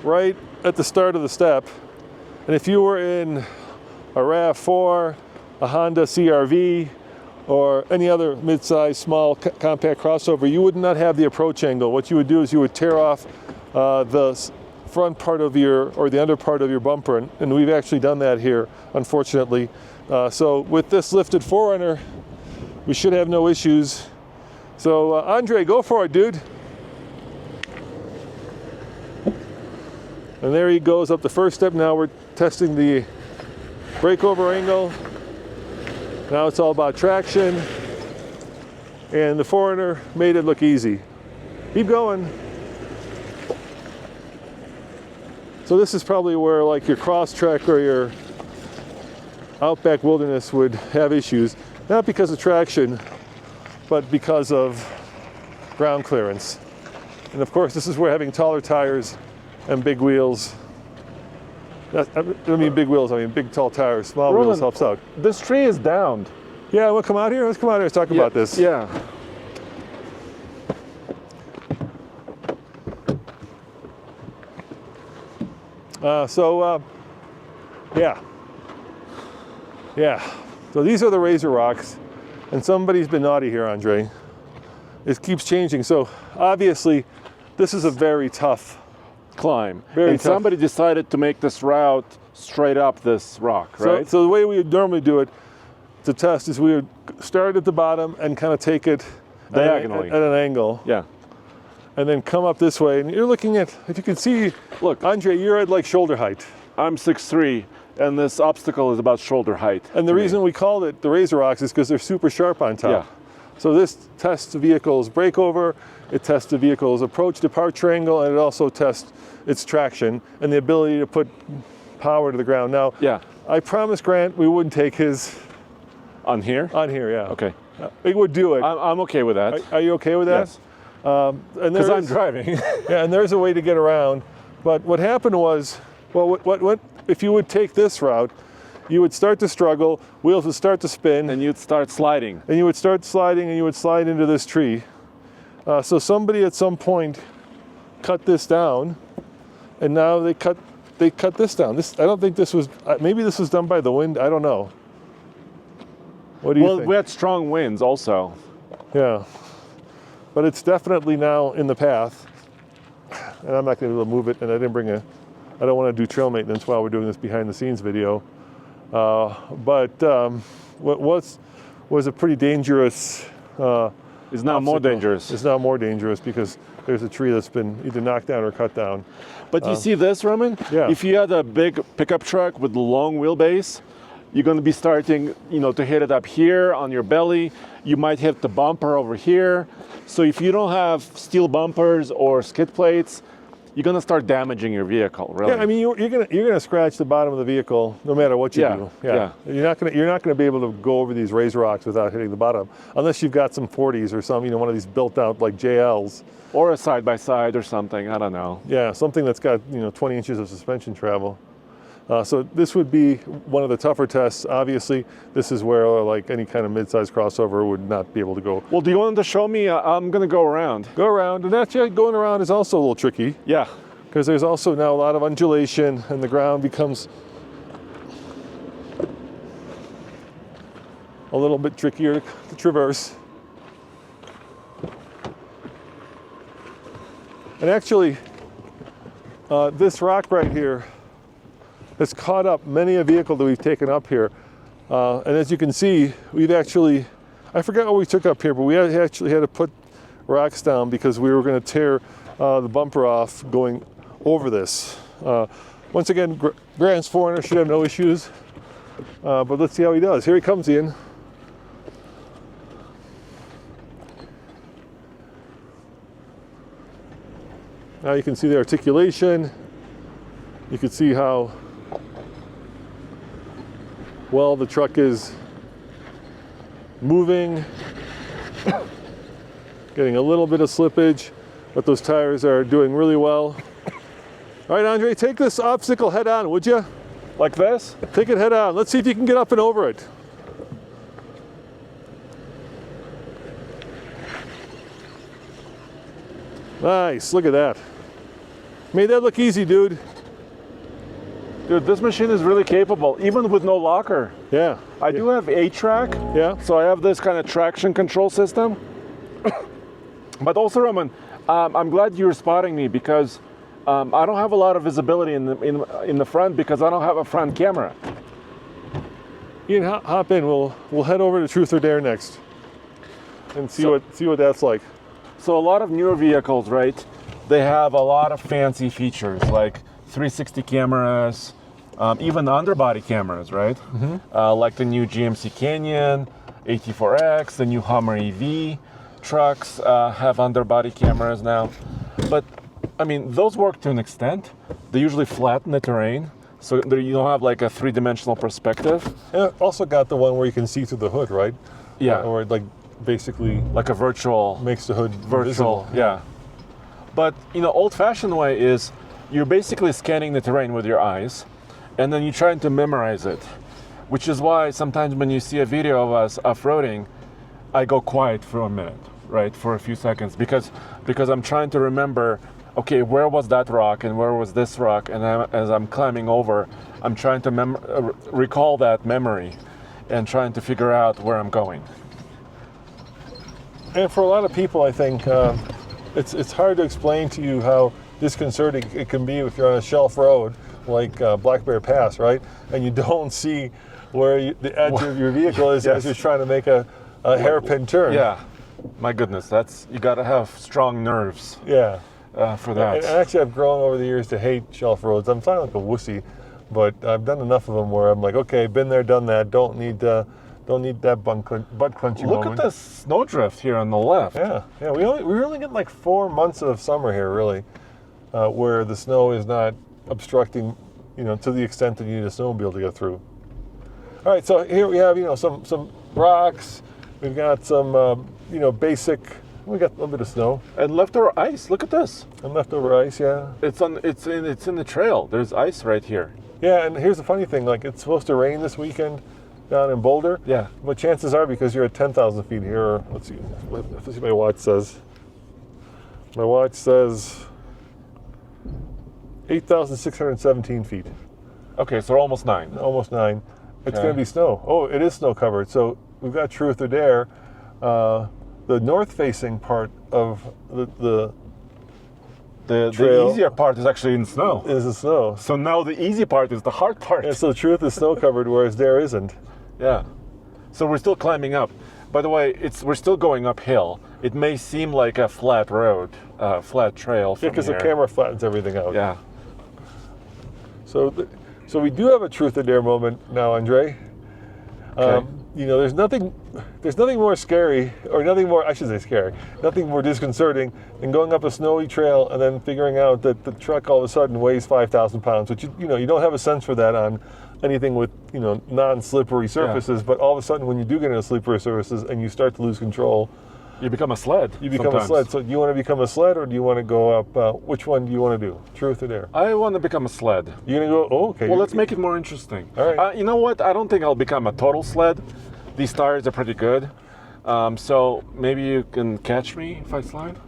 A: right at the start of the step. And if you were in a RAV4, a Honda CR-V, or any other mid-size, small, compact crossover, you would not have the approach angle. What you would do is you would tear off the front part of or the under part of your bumper, and we've actually done that here, unfortunately. So with this lifted 4Runner, we should have no issues. So Andre, go for it, dude. And there he goes up the first step. Now we're testing the breakover angle. Now it's all about traction. And the 4Runner made it look easy. Keep going. So this is probably where like your Crosstrek or your Outback Wilderness would have issues. Not because of traction, but because of ground clearance. And of course, this is where having taller tires and big wheels, I don't mean big wheels, I mean big tall tires, small wheels helps out.
B: This tree is downed.
A: Yeah, we'll come out here. Let's come out here and talk about this.
B: Yeah.
A: Yeah. So these are the Razor Rocks, and somebody's been naughty here, Andre. It keeps changing. So obviously, this is a very tough
B: climb.
A: Very
B: and
A: tough.
B: Somebody decided to make this route straight up this rock, right?
A: So the way we would normally do it to test is we would start at the bottom and kind of take it
B: diagonally
A: at an angle.
B: Yeah.
A: And then come up this way. And you're looking at, if you can see, look, Andre, you're at like shoulder height.
B: I'm 6'3", and this obstacle is about shoulder height.
A: And the reason we called it the Razor Rocks is because they're super sharp on top.
B: Yeah.
A: So this tests the vehicle's breakover, it tests the vehicle's approach departure angle, and it also tests its traction and the ability to put power to the ground. Now,
B: yeah.
A: I promised Grant we wouldn't take his...
B: On here?
A: On here, yeah.
B: Okay.
A: We would do it.
B: I'm okay with that.
A: Are you okay with that?
B: Yes.
A: Because
B: I'm driving.
A: Yeah, and there's a way to get around. But what happened was, well, what if you would take this route, you would start to struggle, wheels would start to spin.
B: And you'd start sliding.
A: And you would start sliding, and you would slide into this tree. So somebody at some point cut this down, and now they cut this down. I don't think this was, maybe this was done by the wind, I don't know. What do you think?
B: Well, we had strong winds also.
A: Yeah. But it's definitely now in the path, and I'm not going to be able to move it, and I don't want to do trail maintenance while we're doing this behind the scenes video. But what was a pretty dangerous
B: It's now more dangerous.
A: It's now more dangerous because there's a tree that's been either knocked down or cut down.
B: But you see this, Roman?
A: Yeah.
B: If you had a big pickup truck with long wheelbase, you're going to be starting, to hit it up here on your belly. You might hit the bumper over here. So if you don't have steel bumpers or skid plates, you're going to start damaging your vehicle, really.
A: Yeah, I mean, you're gonna scratch the bottom of the vehicle no matter what you do.
B: Yeah.
A: You're not gonna be able to go over these Razor Rocks without hitting the bottom, unless you've got some 40s or some, one of these built out like JLs.
B: Or a side-by-side or something, I don't know.
A: Yeah, something that's got 20 inches of suspension travel. So this would be one of the tougher tests. Obviously, this is where like any kind of mid-size crossover would not be able to go.
B: Well, do you want to show me? I'm going to go around.
A: Go around, and actually going around is also a little tricky.
B: Yeah.
A: Because there's also now a lot of undulation, and the ground becomes a little bit trickier to traverse. And actually, this rock right here has caught up many a vehicle that we've taken up here. And as you can see, we've actually, I forgot what we took up here, but we actually had to put rocks down because we were going to tear the bumper off going over this. Once again, Grant's foreigner should have no issues, but let's see how he does. Here he comes in. Now you can see the articulation. You can see how well the truck is moving. Getting a little bit of slippage, but those tires are doing really well. All right, Andre, take this obstacle head on, would you?
B: Like this?
A: Take it head on. Let's see if you can get up and over it. Nice, look at that. Made that look easy, dude.
B: Dude, this machine is really capable, even with no locker.
A: Yeah.
B: I do have A-track.
A: Yeah.
B: So I have this kind of traction control system. But also, Roman, I'm glad you're spotting me because I don't have a lot of visibility in the front because I don't have a front camera.
A: Ian, hop in. We'll head over to Truth or Dare next and see what that's like.
B: So a lot of newer vehicles, right? They have a lot of fancy features like 360 cameras, even underbody cameras, right? Mm-hmm. Like the new GMC Canyon, AT4X, the new Hummer EV trucks have underbody cameras now. But I mean, those work to an extent. They usually flatten the terrain, so you don't have like a three-dimensional perspective.
A: And it also got the one where you can see through the hood, right?
B: Yeah.
A: Or it like basically
B: like a virtual.
A: Makes the hood
B: virtual.
A: visible.
B: Yeah. But old-fashioned way is you're basically scanning the terrain with your eyes, and then you're trying to memorize it, which is why sometimes when you see a video of us off-roading, I go quiet for a minute, right, for a few seconds, because I'm trying to remember, okay, where was that rock and where was this rock, and as I'm climbing over, I'm trying to recall that memory and trying to figure out where I'm going.
A: And for a lot of people, I think it's hard to explain to you how disconcerting it can be if you're on a shelf road like Black Bear Pass, right? And you don't see where the edge of your vehicle is as you're trying to make a hairpin turn.
B: Yeah, my goodness, you got to have strong nerves.
A: Yeah,
B: for that.
A: And actually, I've grown over the years to hate shelf roads. I'm kind of like a wussy, but I've done enough of them where I'm like, okay, been there, done that. Don't need that butt clenching moment.
B: Look at this snowdrift here on the left.
A: Yeah. We only get like 4 months of summer here, really, where the snow is not obstructing, to the extent that you need a snowmobile to get through. All right, so here we have, some rocks. We've got some, basic. We got a little bit of snow
B: and leftover ice. Look at this.
A: And leftover ice, yeah.
B: It's in the trail. There's ice right here.
A: Yeah, and here's the funny thing. Like, it's supposed to rain this weekend down in Boulder.
B: Yeah.
A: But chances are, because you're at 10,000 feet here, let's see what my watch says. My watch says 8,617 feet.
B: Okay, so almost 9.
A: Almost 9. It's going to be snow. Oh, it is snow covered. So we've got Truth or Dare. The north-facing part of the
B: easier part is actually in snow.
A: Is the snow.
B: So now the easy part is the hard part.
A: And so Truth is snow covered, whereas Dare isn't.
B: Yeah. So we're still climbing up. By the way, we're still going uphill. It may seem like a flat road, flat trail from
A: because
B: here.
A: the camera flattens everything out.
B: Yeah.
A: So we do have a Truth or Dare moment now, Andre.
B: Okay.
A: There's nothing more scary, or nothing more, I should say scary, nothing more disconcerting than going up a snowy trail and then figuring out that the truck all of a sudden weighs 5,000 pounds, which you don't have a sense for that on anything with non-slippery surfaces, but all of a sudden when you do get into slippery surfaces and you start to lose control,
B: You become a sled.
A: You become a sled. So do you want to become a sled, or do you want to go up? Which one do you want to do? Truth or dare?
B: I want to become a sled.
A: You're going to go, oh, okay.
B: Well, let's make it more interesting.
A: All right.
B: You know what? I don't think I'll become a total sled. These tires are pretty good. So maybe you can catch me if I slide?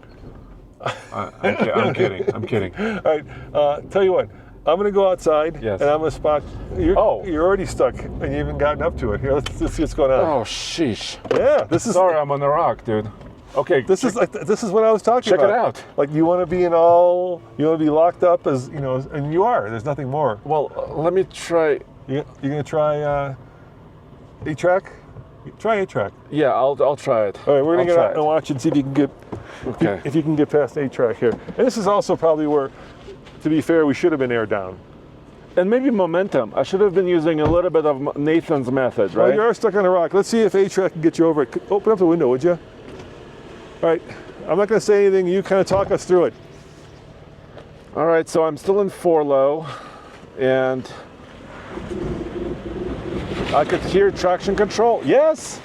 B: I'm kidding. I'm kidding.
A: All right. Tell you what. I'm going to go outside,
B: Yes.
A: and I'm going to spot. You're already stuck, and you haven't gotten up to it. Here, let's see what's going on.
B: Oh, sheesh.
A: Yeah, this is.
B: Sorry, I'm on the rock, dude. Okay.
A: This is what I was talking
B: Check
A: about.
B: it out.
A: Like you want to be locked up as and you are. There's nothing more.
B: Well, let me try.
A: You're going to try A-track? Try A-track.
B: Yeah, I'll try it.
A: All right, we're going to
B: I'll
A: get
B: try
A: out and
B: it.
A: watch and see if you can get
B: Okay.
A: if you can get past A-track here. And this is also probably where, to be fair, we should have been air down.
B: And maybe momentum. I should have been using a little bit of Nathan's method, right?
A: Well, you are stuck on a rock. Let's see if A-track can get you over it. Open up the window, would you? All right, I'm not going to say anything. You kind of talk us through it.
B: All right, so I'm still in 4 low, and I could hear traction control. Yes,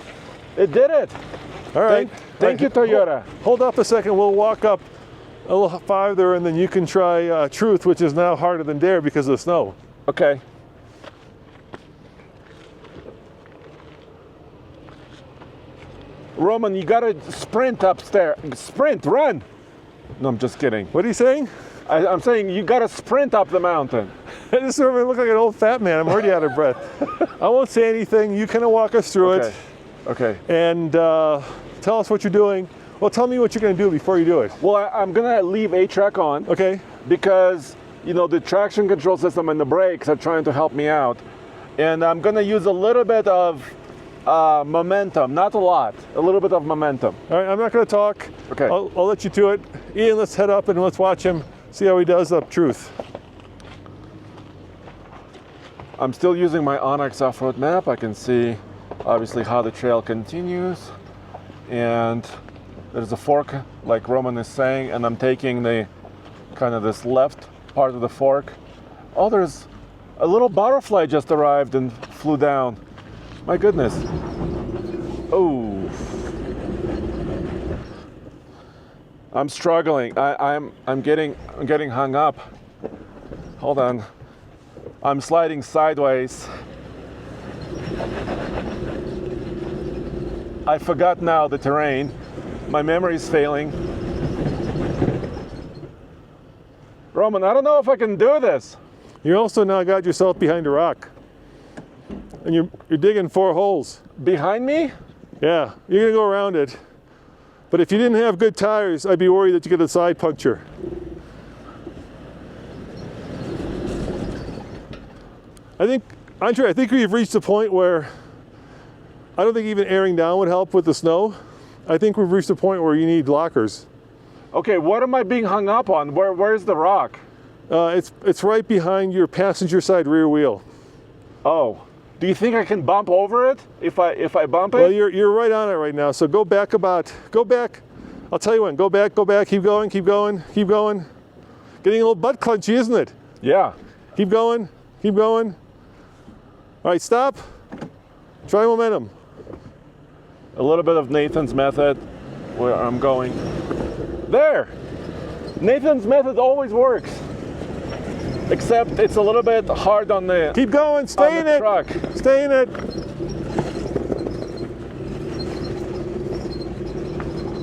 B: it did it.
A: All right.
B: Thank you, Toyota.
A: Hold up a second. We'll walk up a little farther, and then you can try Truth, which is now harder than Dare because of the snow.
B: Okay. Roman, you gotta sprint upstairs. Sprint, run. No, I'm just kidding.
A: What are you saying?
B: I'm saying you gotta sprint up the mountain.
A: This sort of look like an old fat man. I'm already out of breath. I won't say anything. You kind of walk us through it.
B: Okay.
A: And tell us what you're doing. Well, tell me what you're going to do before you do it.
B: Well, I'm gonna leave A-track on.
A: Okay.
B: Because the traction control system and the brakes are trying to help me out, and I'm gonna use a little bit of momentum, not a lot, a little bit of momentum.
A: All right, I'm not going to talk.
B: Okay.
A: I'll let you do it. Ian, let's head up and let's watch him, see how he does up Truth.
B: I'm still using my Onyx off-road map. I can see obviously how the trail continues, and there's a fork like Roman is saying, and I'm taking the kind of this left part of the fork. Oh, there's a little butterfly just arrived and flew down. My goodness. Oh. I'm struggling. I'm getting hung up. Hold on. I'm sliding sideways. I forgot now the terrain. My memory is failing. Roman, I don't know if I can do this.
A: You also now got yourself behind a rock. And you're digging 4 holes.
B: Behind me?
A: Yeah, you're going to go around it. But if you didn't have good tires, I'd be worried that you get a side puncture. Andre, I think we've reached a point where I don't think even airing down would help with the snow. I think we've reached a point where you need lockers.
B: Okay, what am I being hung up on? Where's the rock?
A: It's right behind your passenger side rear wheel.
B: Oh, do you think I can bump over it if I bump it?
A: Well, you're right on it right now. So go back. I'll tell you when. Go back. Keep going. Getting a little butt clenchy, isn't it?
B: Yeah.
A: Keep going. All right, stop. Try momentum.
B: A little bit of Nathan's method where I'm going. There! Nathan's method always works. Except it's a little bit hard on the
A: Keep going. Stay in it.
B: truck.
A: Stay in it.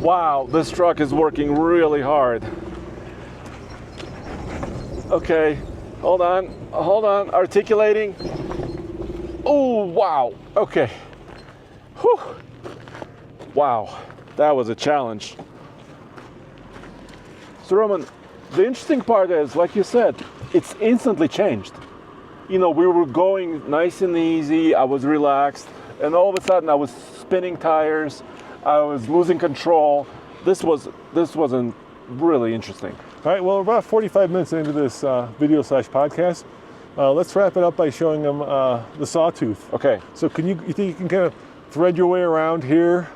B: Wow, this truck is working really hard. Okay, hold on, articulating. Oh, wow, okay. Whew. Wow, that was a challenge. So Roman, the interesting part is, like you said, it's instantly changed. We were going nice and easy, I was relaxed, and all of a sudden I was spinning tires, I was losing control. This wasn't really interesting.
A: All right, well, we're about 45 minutes into this video/podcast. Let's wrap it up by showing them the Sawtooth.
B: Okay.
A: So you think you can kind of thread your way around here?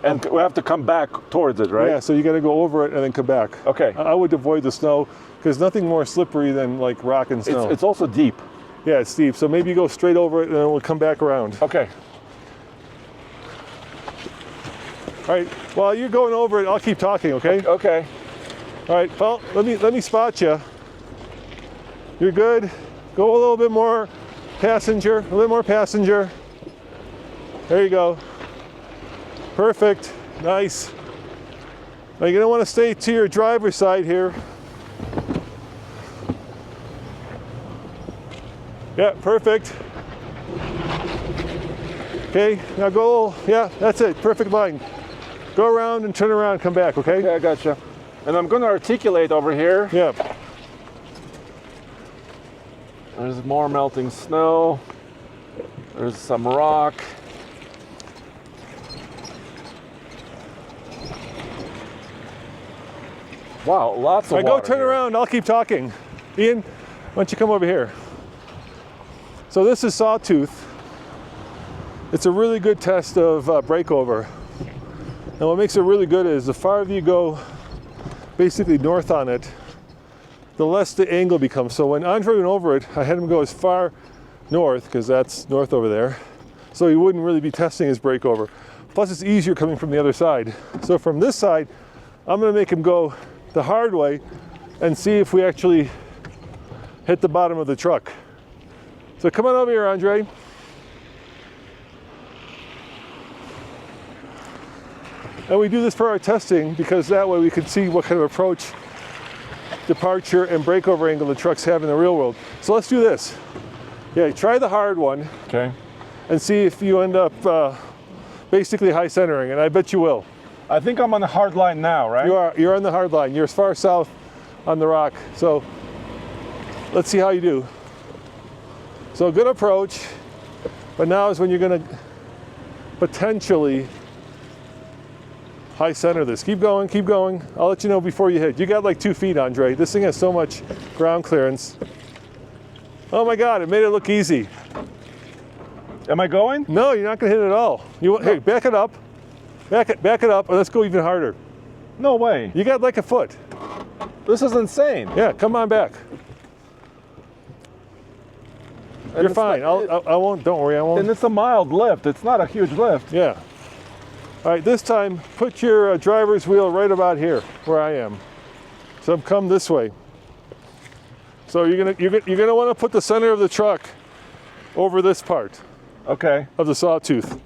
B: And we have to come back towards it, right?
A: Yeah, so you got to go over it and then come back.
B: Okay.
A: I would avoid the snow because nothing more slippery than like rock and snow.
B: It's also deep.
A: Yeah, it's steep. So maybe you go straight over it and then we'll come back around.
B: Okay.
A: All right, while you're going over it, I'll keep talking, okay?
B: Okay.
A: All right, well, let me spot you. You're good. Go a little bit more passenger, a little more passenger. There you go. Perfect, nice. Now you're gonna wanna stay to your driver's side here. Yeah, perfect. Okay, now go, yeah, that's it, perfect line. Go around and turn around, come back, okay?
B: Okay, I gotcha. And I'm gonna articulate over here.
A: Yeah.
B: There's more melting snow. There's some rock. Wow, lots of
A: All right,
B: water
A: go turn
B: here.
A: around, I'll keep talking. Ian, why don't you come over here? So this is Sawtooth. It's a really good test of breakover. And what makes it really good is the farther you go basically north on it, the less the angle becomes. So when Andre went over it, I had him go as far north, because that's north over there, so he wouldn't really be testing his breakover. Plus it's easier coming from the other side. So from this side, I'm gonna make him go the hard way and see if we actually hit the bottom of the truck. So come on over here, Andre. And we do this for our testing because that way we can see what kind of approach, departure, and breakover angle the trucks have in the real world. So let's do this. Yeah, try the hard one.
B: Okay.
A: And see if you end up basically high centering, and I bet you will.
B: I think I'm on the hard line now, right?
A: You're on the hard line. You're as far south on the rock. So let's see how you do. So good approach, but now is when you're gonna potentially high center this. Keep going, keep going. I'll let you know before you hit. You got like 2 feet, Andre. This thing has so much ground clearance. Oh my God, it made it look easy.
B: Am I going?
A: No, you're not gonna hit it at all. Hey, back it up. Back it up, and let's go even harder.
B: No way.
A: You got like a foot.
B: This is insane.
A: Yeah, come on back.
B: And
A: You're
B: it's
A: fine.
B: not-
A: I won't, don't worry, I won't.
B: And it's a mild lift. It's not a huge lift.
A: Yeah. All right, this time, put your driver's wheel right about here, where I am. So come this way. So you're gonna want to put the center of the truck over this part
B: Okay.
A: of the Sawtooth.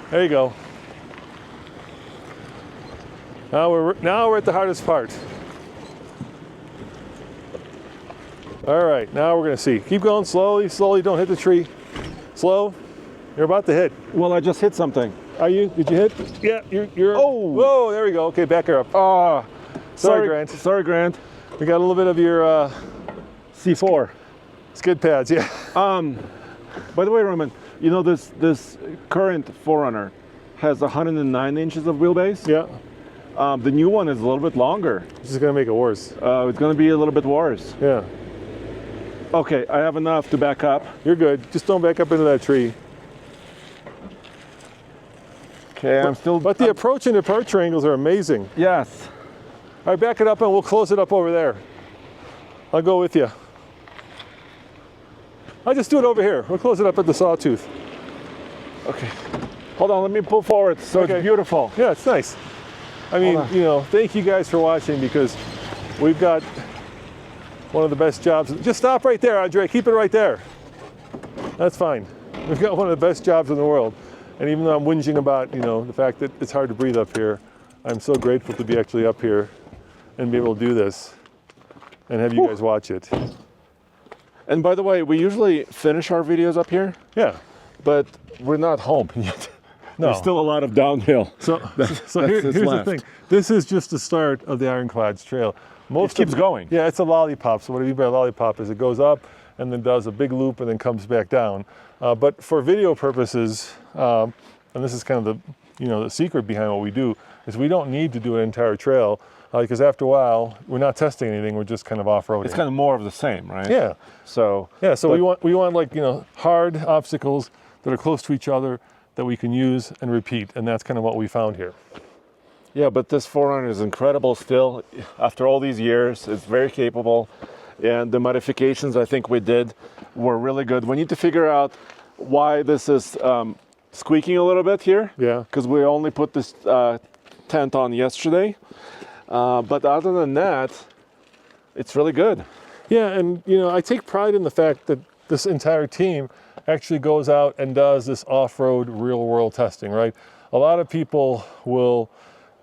A: There you go. Now we're at the hardest part. All right, now we're gonna see. Keep going slowly, slowly. Don't hit the tree. Slow. You're about to hit.
B: Well, I just hit something.
A: Are you? Did you hit? Yeah, you're.
B: Oh.
A: Whoa, there we go. Okay, back her up. Sorry, Grant.
B: Sorry, Grant.
A: We got a little bit of your
B: C4.
A: skid pads, yeah.
B: By the way, Roman, you know this current 4Runner has 109 inches of wheelbase.
A: Yeah.
B: The new one is a little bit longer.
A: This is gonna make it worse.
B: It's going to be a little bit worse.
A: Yeah.
B: Okay, I have enough to back up.
A: You're good. Just don't back up into that tree.
B: Okay, I'm still.
A: But the approach and departure angles are amazing.
B: Yes.
A: All right, back it up and we'll close it up over there. I'll go with you. I'll just do it over here. We'll close it up at the Sawtooth.
B: Okay. Hold on, let me pull forward. So
A: Okay.
B: it's beautiful.
A: Yeah, it's nice. I mean,
B: Hold on.
A: you know, thank you guys for watching because we've got one of the best jobs. Just stop right there, Andre. Keep it right there. That's fine. We've got one of the best jobs in the world. And even though I'm whinging about, you know, the fact that it's hard to breathe up here, I'm so grateful to be actually up here and be able to do this and have you guys watch it.
B: And by the way, we usually finish our videos up here,
A: Yeah.
B: but we're not home yet.
A: No.
B: There's still a lot of downhill.
A: So
B: that's
A: here's the
B: left.
A: thing. This is just the start of the Ironclads Trail.
B: It keeps going.
A: Yeah, it's a lollipop. So what I mean by a lollipop is it goes up and then does a big loop and then comes back down. But for video purposes, and this is kind of the secret behind what we do, is we don't need to do an entire trail because after a while we're not testing anything. We're just kind of off-roading.
B: It's kind of more of the same, right?
A: Yeah.
B: So
A: So we want like hard obstacles that are close to each other that we can use and repeat, and that's kind of what we found here.
B: Yeah, but this 4Runner is incredible still. After all these years, it's very capable. And the modifications I think we did were really good. We need to figure out why this is squeaking a little bit here.
A: Yeah.
B: Because we only put this tent on yesterday. But other than that, it's really good.
A: Yeah, and you know, I take pride in the fact that this entire team actually goes out and does this off-road real-world testing, right? A lot of people will,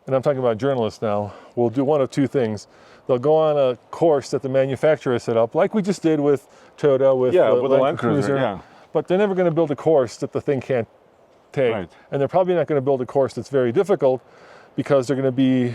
A: and I'm talking about journalists now, will do one of two things. They'll go on a course that the manufacturer set up, like we just did with Toyota, with
B: the
A: the
B: Land Cruiser. Yeah.
A: But they're never going to build a course that the thing can't take.
B: Right.
A: And they're probably not going to build a course that's very difficult because they're going to be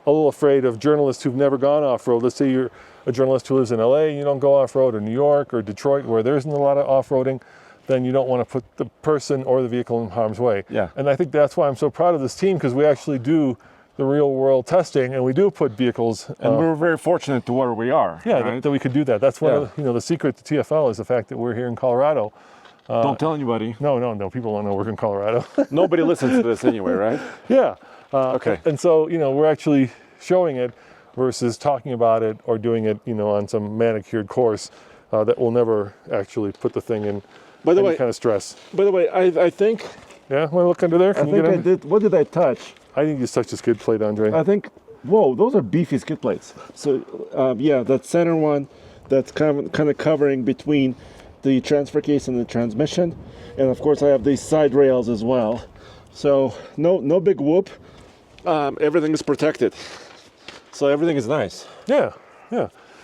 A: a little afraid of journalists who've never gone off-road. Let's say you're a journalist who lives in LA, you don't go off-road, or New York or Detroit where there isn't a lot of off-roading, then you don't want to put the person or the vehicle in harm's way.
B: Yeah.
A: And I think that's why I'm so proud of this team, because we actually do the real world testing and we do put vehicles.
B: And we're very fortunate to where we are.
A: Yeah,
B: right?
A: that we could do that. That's one of the, the secret to TFL is the fact that we're here in Colorado.
B: Don't tell anybody.
A: No, people don't know we're in Colorado.
B: Nobody listens to this anyway, right?
A: Yeah.
B: Okay.
A: And so, we're actually showing it versus talking about it or doing it, on some manicured course that will never actually put the thing in any kind of stress.
B: By the way, I think...
A: Yeah, want to look under there?
B: I think I did. What did I touch?
A: I think you touched a skid plate, Andre.
B: I think, whoa, those are beefy skid plates. So, yeah, that center one, that's kind of covering between the transfer case and the transmission. And of course, I have these side rails as well. So, no big whoop. Everything is protected. So everything is nice.
A: Yeah.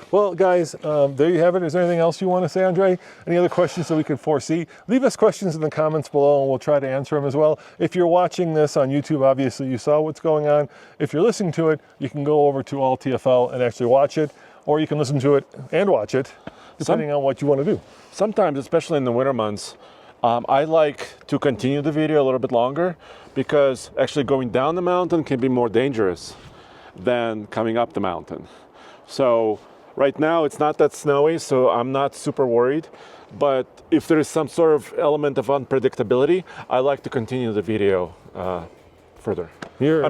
A: Well, guys, there you have it. Is there anything else you want to say, Andre? Any other questions that we can foresee? Leave us questions in the comments below and we'll try to answer them as well. If you're watching this on YouTube, obviously you saw what's going on. If you're listening to it, you can go over to All TFL and actually watch it, or you can listen to it and watch it, depending on what you want to do.
B: Sometimes, especially in the winter months, I like to continue the video a little bit longer because actually going down the mountain can be more dangerous than coming up the mountain. So right now it's not that snowy, so I'm not super worried. But if there is some sort of element of unpredictability, I like to continue the video further.
A: You're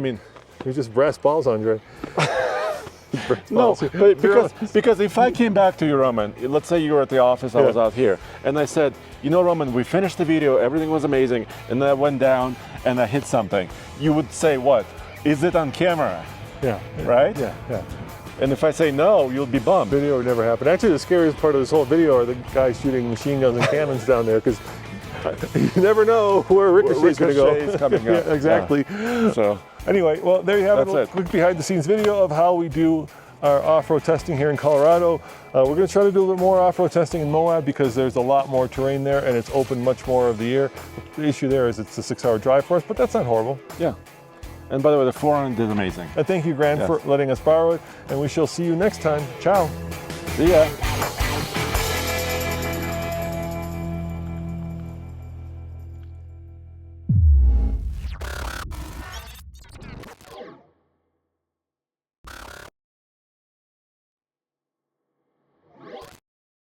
A: just brass balls, Andre.
B: No, but because if I came back to you, Roman, let's say you were at the office, I was out here, and I said, Roman, we finished the video, everything was amazing, and then I went down and I hit something. You would say what? Is it on camera?
A: Yeah.
B: Right?
A: Yeah.
B: And if I say no, you'll be bummed.
A: Video would never happen. Actually, the scariest part of this whole video are the guys shooting machine guns and cannons down there, because you never know where Ricochet's going to go.
B: Ricochet's coming up.
A: Yeah, exactly.
B: Yeah. So
A: anyway, well, there you have it.
B: That's
A: A quick behind-the-scenes video of how we do our off-road testing here in Colorado. We're going to try to do a little more off-road testing in Moab because there's a lot more terrain there and it's open much more of the year. The issue there is it's a 6-hour drive for us, but that's not horrible.
B: yeah. And by the way, the Forerunner did amazing.
A: And thank you, Grant, for letting us borrow it. And we shall see you next time. Ciao.
B: See ya.